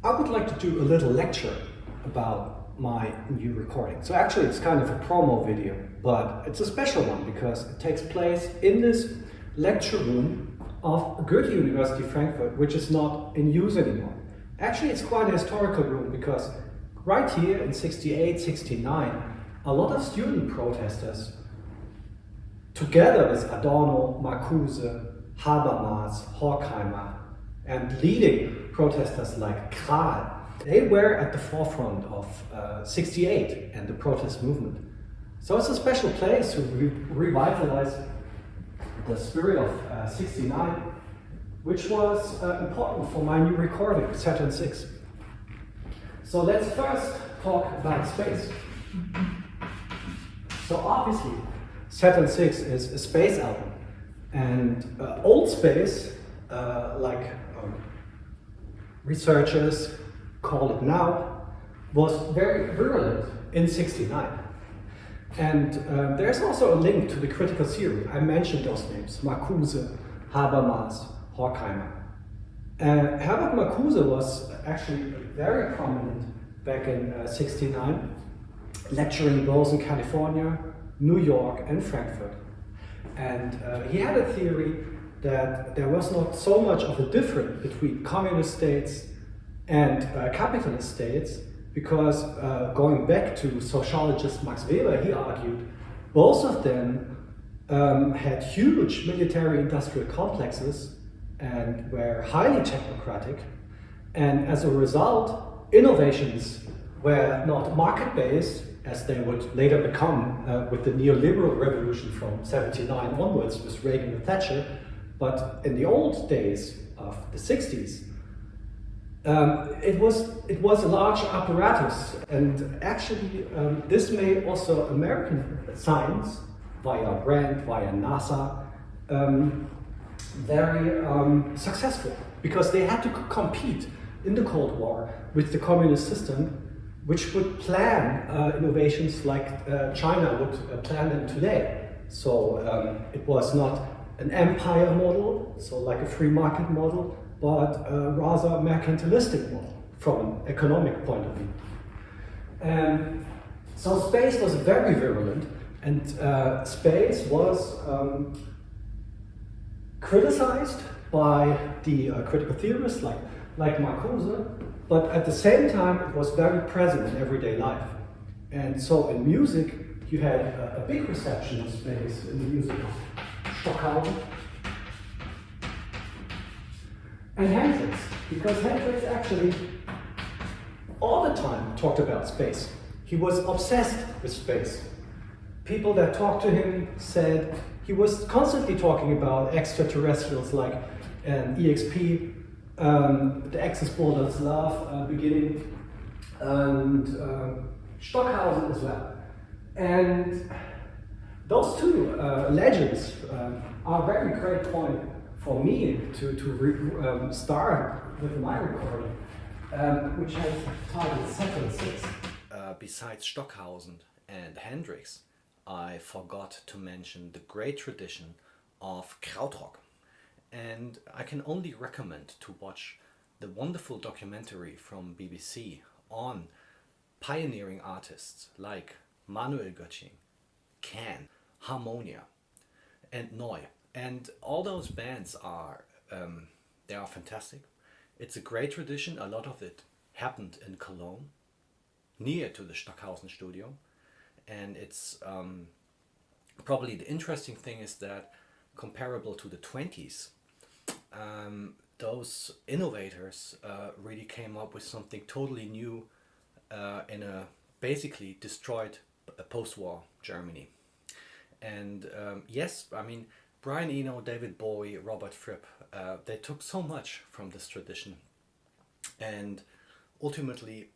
I would like to do a little lecture about my new recording. So actually it's kind of a promo video, but it's a special one because it takes place in this lecture room of Goethe University Frankfurt, which is not in use anymore. Actually it's quite a historical room because right here in 68, 69, a lot of student protesters, together with Adorno, Marcuse, Habermas, Horkheimer, and leading protesters like Krahl, they were at the forefront of 68 and the protest movement. So it's a special place to revitalize the spirit of 69, which was important for my new recording, Saturn 6. So let's first talk about space. So obviously, Saturn 6 is a space album, and old space, researchers call it now, was very virulent in 69. And there's also a link to the critical theory. I mentioned those names, Marcuse, Habermas, Horkheimer. Herbert Marcuse was actually very prominent back in 69, lecturing both in California, New York, and Frankfurt. And he had a theory that there was not so much of a difference between communist states and capitalist states, because going back to sociologist Max Weber, he argued both of them had huge military-industrial complexes and were highly technocratic, and as a result, innovations were not market-based, as they would later become with the neoliberal revolution from 79 onwards with Reagan and Thatcher. But in the old days of the 60s, it was a large apparatus, and actually this made also American science via Brand, via NASA, very successful, because they had to compete in the Cold War with the communist system, which would plan innovations like China would plan them today. So it was not an empire model, so like a free market model, but rather a mercantilistic model from an economic point of view. So space was very virulent, and space was criticized by the critical theorists like Marcuse, but at the same time it was very present in everyday life. And so in music, you had a big reception of space in the music of Stockhausen and Hendrix, because Hendrix actually all the time talked about space. He was obsessed with space. People that talked to him said he was constantly talking about extraterrestrials like EXP, the Axis Borders Love beginning, and Stockhausen as well. And those two legends are a very great point for me to start with my recording, which has titled Saturn 6. Besides Stockhausen and Hendrix, I forgot to mention the great tradition of Krautrock. And I can only recommend to watch the wonderful documentary from BBC on pioneering artists like Manuel Göttingen, Can, Harmonia, and Neu. And all those bands are, they are fantastic. It's a great tradition. A lot of it happened in Cologne, near to the Stockhausen studio. And it's probably the interesting thing is that comparable to the 20s, those innovators really came up with something totally new in a basically destroyed post-war Germany. And yes, I mean, Brian Eno, David Bowie, Robert Fripp, they took so much from this tradition. And ultimately,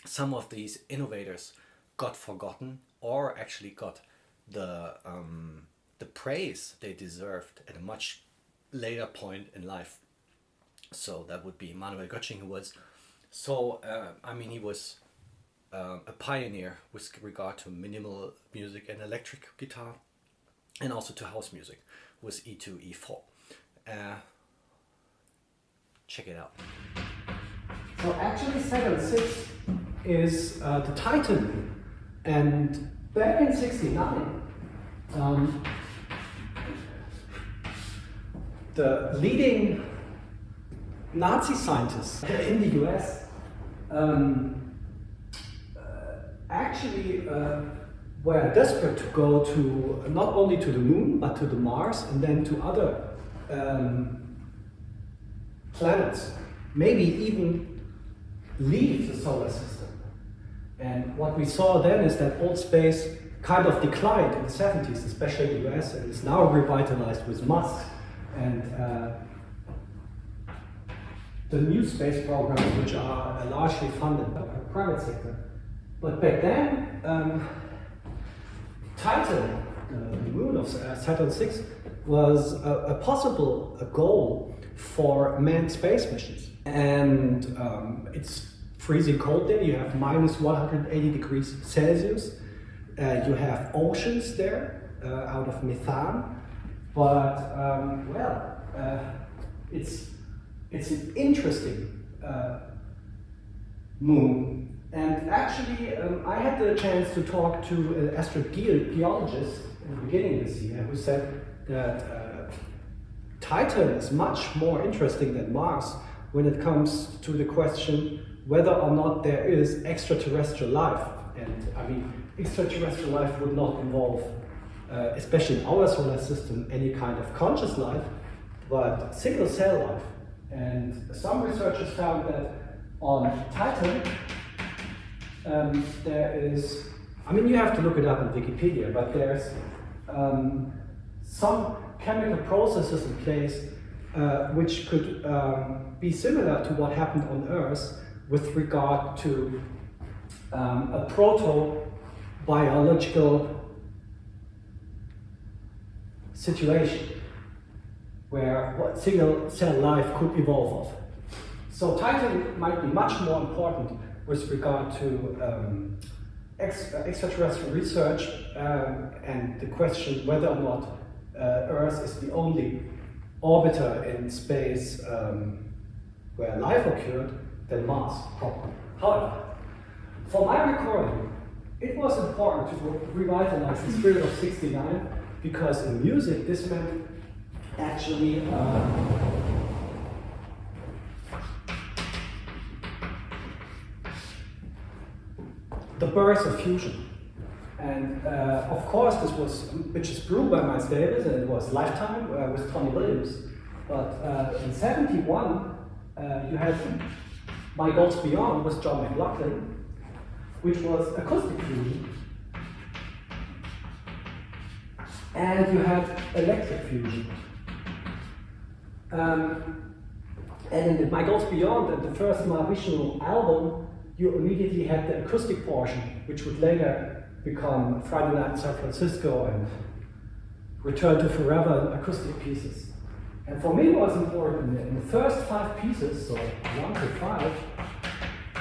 some of these innovators got forgotten, or actually got the praise they deserved at a much later point in life. So that would be Manuel Göttingen, who was so, I mean, he was a pioneer with regard to minimal music and electric guitar, and also to house music with E2, E4. Check it out. So actually Saturn 6 is the Titan, and back in '69, the leading Nazi scientists in the US actually were desperate to go to not only to the moon but to the Mars and then to other planets, maybe even leave the solar system. And what we saw then is that old space kind of declined in the 70s, especially in the US, and is now revitalized with Musk and the new space programs, which are largely funded by the private sector. But back then, Titan, the moon of Saturn 6, was a possible goal for manned space missions. And it's freezing cold there. You have minus 180 degrees Celsius. You have oceans there out of methane. But, it's an interesting moon. And actually, I had the chance to talk to an astrogeologist in the beginning of this year who said that Titan is much more interesting than Mars when it comes to the question whether or not there is extraterrestrial life. And I mean, extraterrestrial life would not involve, especially in our solar system, any kind of conscious life, but single cell life. And some researchers found that on Titan, there is, I mean, you have to look it up in Wikipedia, but there's some chemical processes in place which could be similar to what happened on Earth with regard to a proto-biological situation where what single cell life could evolve of. So Titan might be much more important with regard to extraterrestrial research and the question whether or not Earth is the only orbiter in space where life occurred than Mars, probably. However, for my recording, it was important to revitalize the spirit of '69 because in music this meant actually the birth of fusion. And of course this was, which is proved by Miles Davis, and it was Lifetime with Tony Williams. But in '71 you had My Goals Beyond with John McLaughlin, which was acoustic fusion. And you had electric fusion. And in My Goals Beyond, at the first Mahavishnu album, you immediately had the acoustic portion, which would later become Friday Night in San Francisco and Return to Forever acoustic pieces. And for me it was important in the first 5 pieces, so 1 to 5,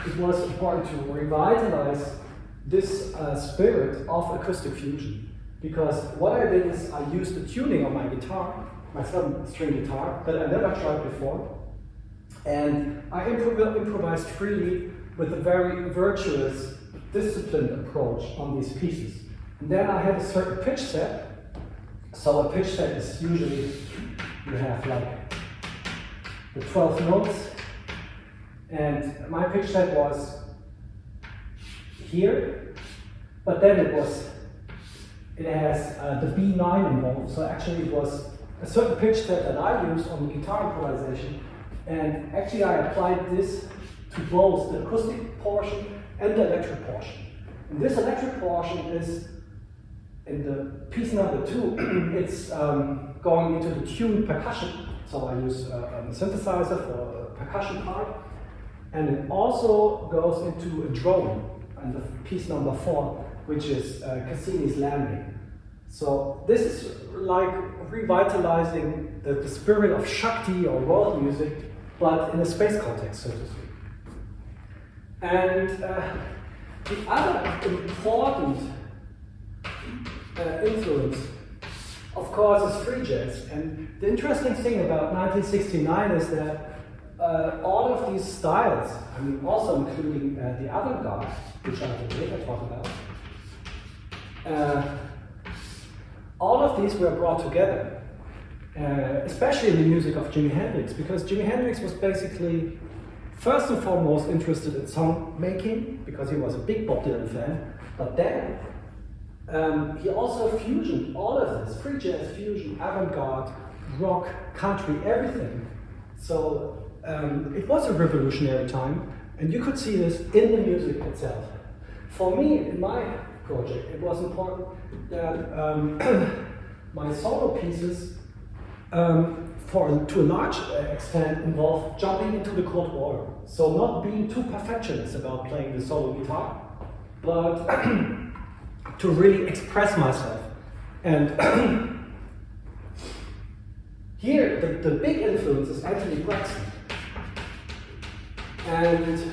it was important to revitalize this spirit of acoustic fusion. Because what I did is I used the tuning of my guitar, my 7-string guitar, that I never tried before. And I improvised freely with a very virtuous, disciplined approach on these pieces. And then I had a certain pitch set. So a pitch set is usually, you have like the 12 notes. And my pitch set was here, but then it has the B9 involved. So actually it was a certain pitch set that I used on the guitar improvisation. And actually I applied this to both the acoustic portion and the electric portion. And this electric portion is, in the piece number 2, it's going into the tuned percussion. So I use a synthesizer for the percussion part. And it also goes into a drone, and the piece number 4, which is Cassini's Landing. So this is like revitalizing the spirit of Shakti or world music, but in a space context, so to speak. And the other important influence, of course, is free jazz. And the interesting thing about 1969 is that all of these styles, I mean, also including the avant-garde, which I will later talk about, all of these were brought together, especially in the music of Jimi Hendrix, because Jimi Hendrix was basically, first and foremost, interested in song making, because he was a big Bob Dylan fan, but then he also fusioned all of this, free jazz, fusion, avant-garde, rock, country, everything. So it was a revolutionary time, and you could see this in the music itself. For me, in my project, it was important that my solo pieces, to a large extent, involved jumping into the cold water. So not being too perfectionist about playing the solo guitar, but to really express myself. And here, the big influence is Anthony Braxton. And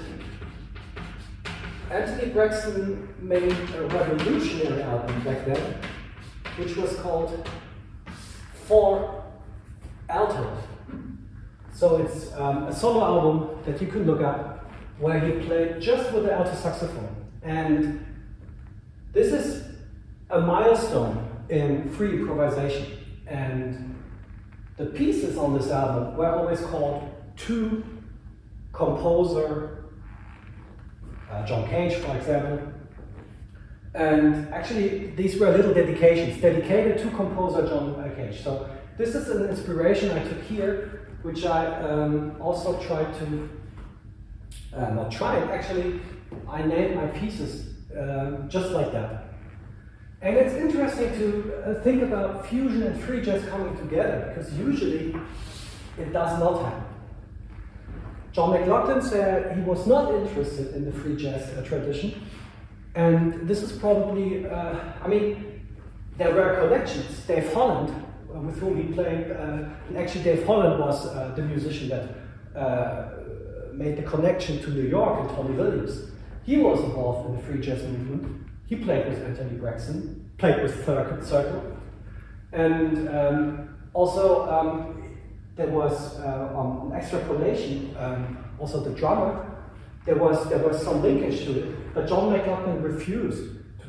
Anthony Braxton made a revolutionary album back then, which was called For Altos. So it's a solo album that you can look up, where he played just with the alto saxophone. And this is a milestone in free improvisation. And the pieces on this album were always called two composer, John Cage, for example. And actually, these were little dedications, dedicated to composer John Cage. So this is an inspiration I took here, which I also tried to, not tried, actually, I named my pieces just like that. And it's interesting to think about fusion and free jazz coming together, because usually it does not happen. John McLaughlin said he was not interested in the free jazz tradition, and this is probably, I mean, there were connections. Dave Holland, with whom he played, and actually Dave Holland was the musician that made the connection to New York and Tony Williams. He was involved in the free jazz movement. He played with Anthony Braxton, played with Third Circle, and also there was an extrapolation. Also, the drummer, there was some linkage to it, but John McLaughlin refused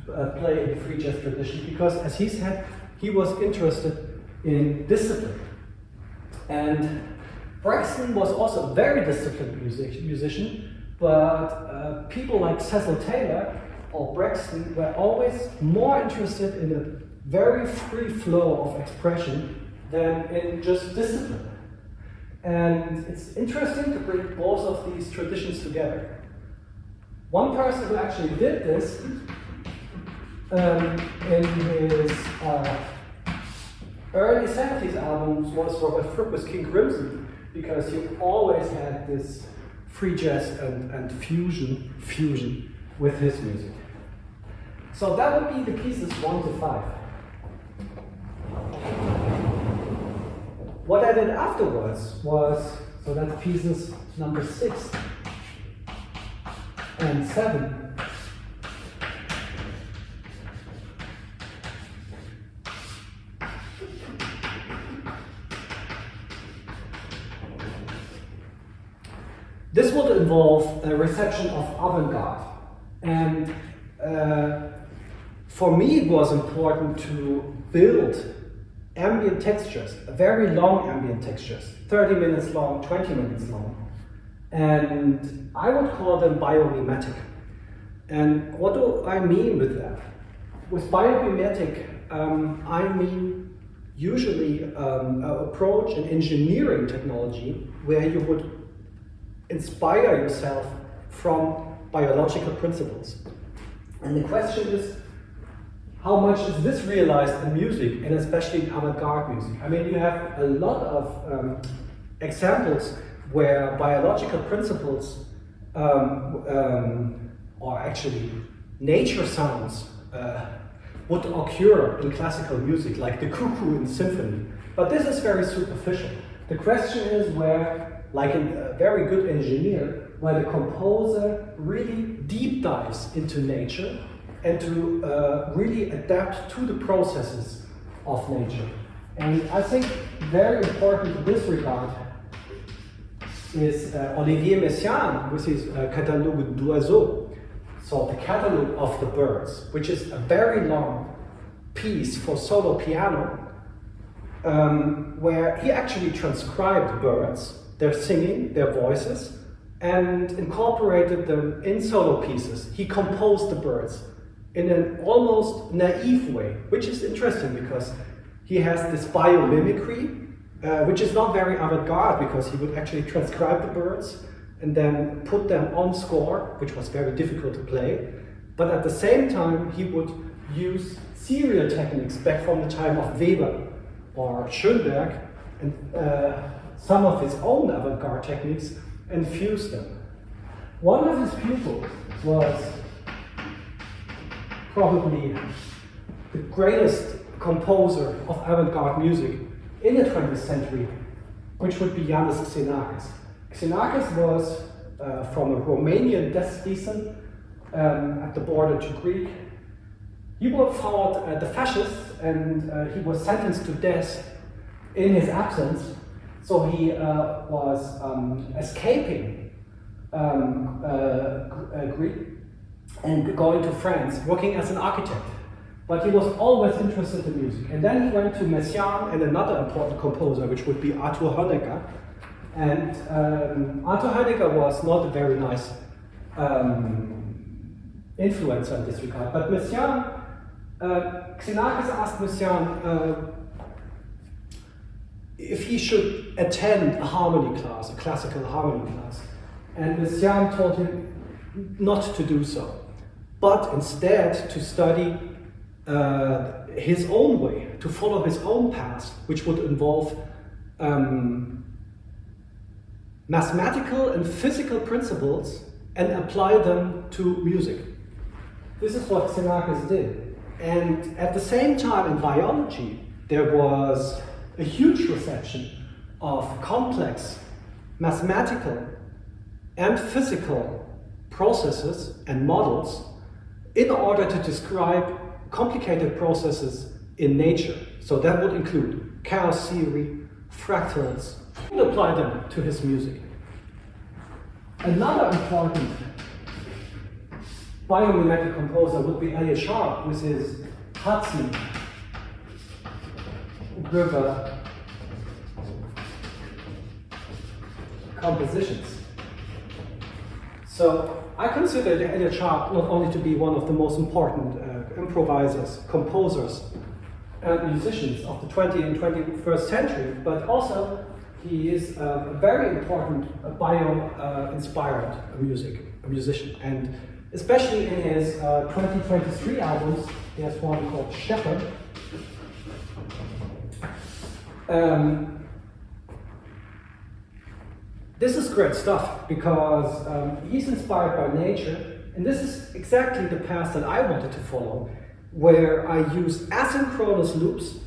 to play in the free jazz tradition because, as he said, he was interested in discipline. And Braxton was also a very disciplined musician, but people like Cecil Taylor or Braxton were always more interested in a very free flow of expression than in just discipline. And it's interesting to bring both of these traditions together. One person who actually did this in his early 70s albums was Robert Fripp with King Crimson, because he always had this free jazz and fusion with his music. So that would be the pieces 1 to 5. What I did afterwards was, so that's pieces number 6 and 7. This would involve a reception of avant-garde. And for me it was important to build ambient textures, very long ambient textures, 30 minutes long, 20 minutes long. And I would call them biomimetic. And what do I mean with that? With biomimetic, I mean usually an approach, an engineering technology, where you would inspire yourself from biological principles. And the question is, how much is this realized in music, and especially in avant-garde music? I mean, you have a lot of examples where biological principles, or actually nature sounds, would occur in classical music, like the cuckoo in symphony. But this is very superficial. The question is where, like a very good engineer, where the composer really deep dives into nature and to really adapt to the processes of nature. And I think very important in this regard is Olivier Messiaen with his Catalogue d'oiseaux, so the Catalogue of the Birds, which is a very long piece for solo piano, where he actually transcribed birds, their singing, their voices, and incorporated them in solo pieces. He composed the birds in an almost naive way, which is interesting because he has this biomimicry, which is not very avant-garde because he would actually transcribe the birds and then put them on score, which was very difficult to play. But at the same time, he would use serial techniques back from the time of Weber or Schönberg and some of his own avant-garde techniques and fuse them. One of his pupils was probably the greatest composer of avant-garde music in the 20th century, which would be Iannis Xenakis. Xenakis was from a Romanian descent at the border to Greek. He fought the fascists and he was sentenced to death in his absence. So he was escaping Greek and going to France, working as an architect. But he was always interested in music. And then he went to Messiaen and another important composer, which would be Arthur Honegger. And Arthur Honegger was not a very nice influencer in this regard. But Messiaen, Xenakis asked Messiaen if he should attend a harmony class, a classical harmony class. And Messiaen told him not to do so, but instead to study his own way, to follow his own path, which would involve mathematical and physical principles and apply them to music. This is what Xenakis did. And at the same time in biology, there was a huge reception of complex mathematical and physical processes and models in order to describe complicated processes in nature. So that would include chaos theory, fractals, and apply them to his music. Another important biomimetic composer would be Elliott Sharp with his Hudson River compositions. So I consider Elliott Sharp not only to be one of the most important improvisers, composers, and musicians of the 20th and 21st century, but also he is a very important bio-inspired musician. And especially in his 2023 albums, he has one called Shepherd. This is great stuff because he's inspired by nature, and this is exactly the path that I wanted to follow, where I use asynchronous loops.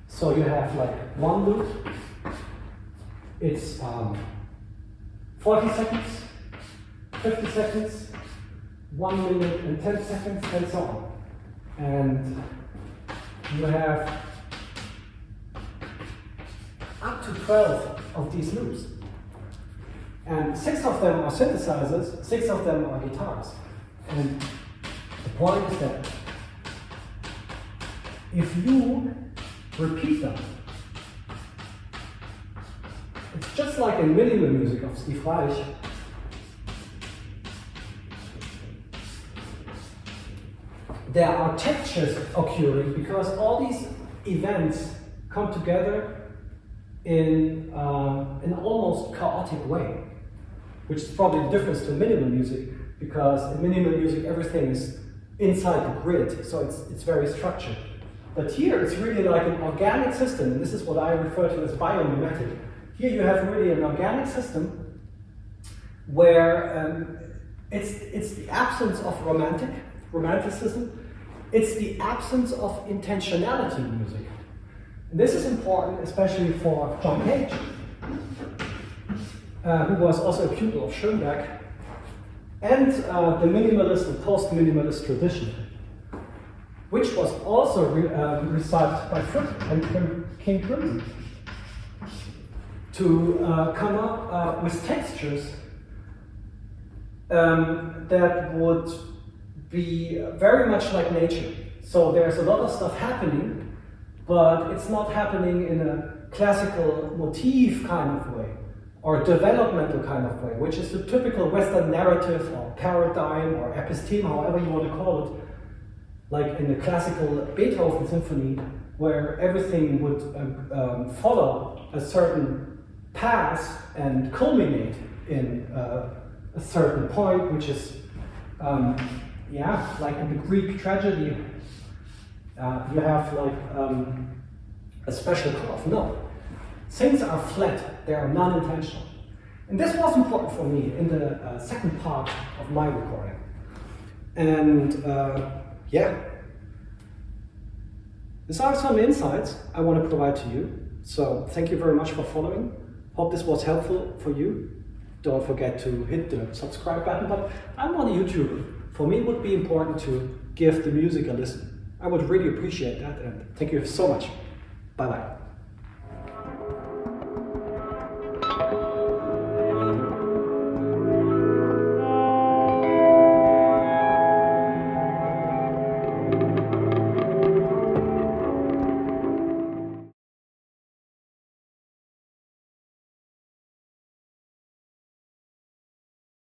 So you have like one loop, it's 40 seconds, 50 seconds, 1 minute and 10 seconds, and so on. And you have up to 12 of these loops. And 6 of them are synthesizers, 6 of them are guitars. And the point is that if you repeat them, it's just like in minimal music of Steve Reich. There are textures occurring because all these events come together in an almost chaotic way, which is probably the difference to minimal music, because in minimal music everything is inside the grid, so it's very structured. But here it's really like an organic system, and this is what I refer to as biomimetic. Here you have really an organic system where it's the absence of romanticism, it's the absence of intentionality in music. And this is important especially for John Cage, who was also a pupil of Schönberg, and the minimalist and post-minimalist tradition, which was also recited by Frick and King Crimson. to come up with textures that would be very much like nature. So there's a lot of stuff happening, but it's not happening in a classical motif kind of way, or developmental kind of way, which is the typical Western narrative or paradigm or episteme, however you want to call it, like in the classical Beethoven symphony, where everything would follow a certain path and culminate in a certain point, which is, like in the Greek tragedy, you have like a special curve. No, things are flat, they are non-intentional. And this was important for me in the second part of my recording. And these are some insights I want to provide to you. So thank you very much for following. Hope this was helpful for you. Don't forget to hit the subscribe button, but I'm not a YouTuber. For me, it would be important to give the music a listen. I would really appreciate that, and thank you so much. Bye-bye.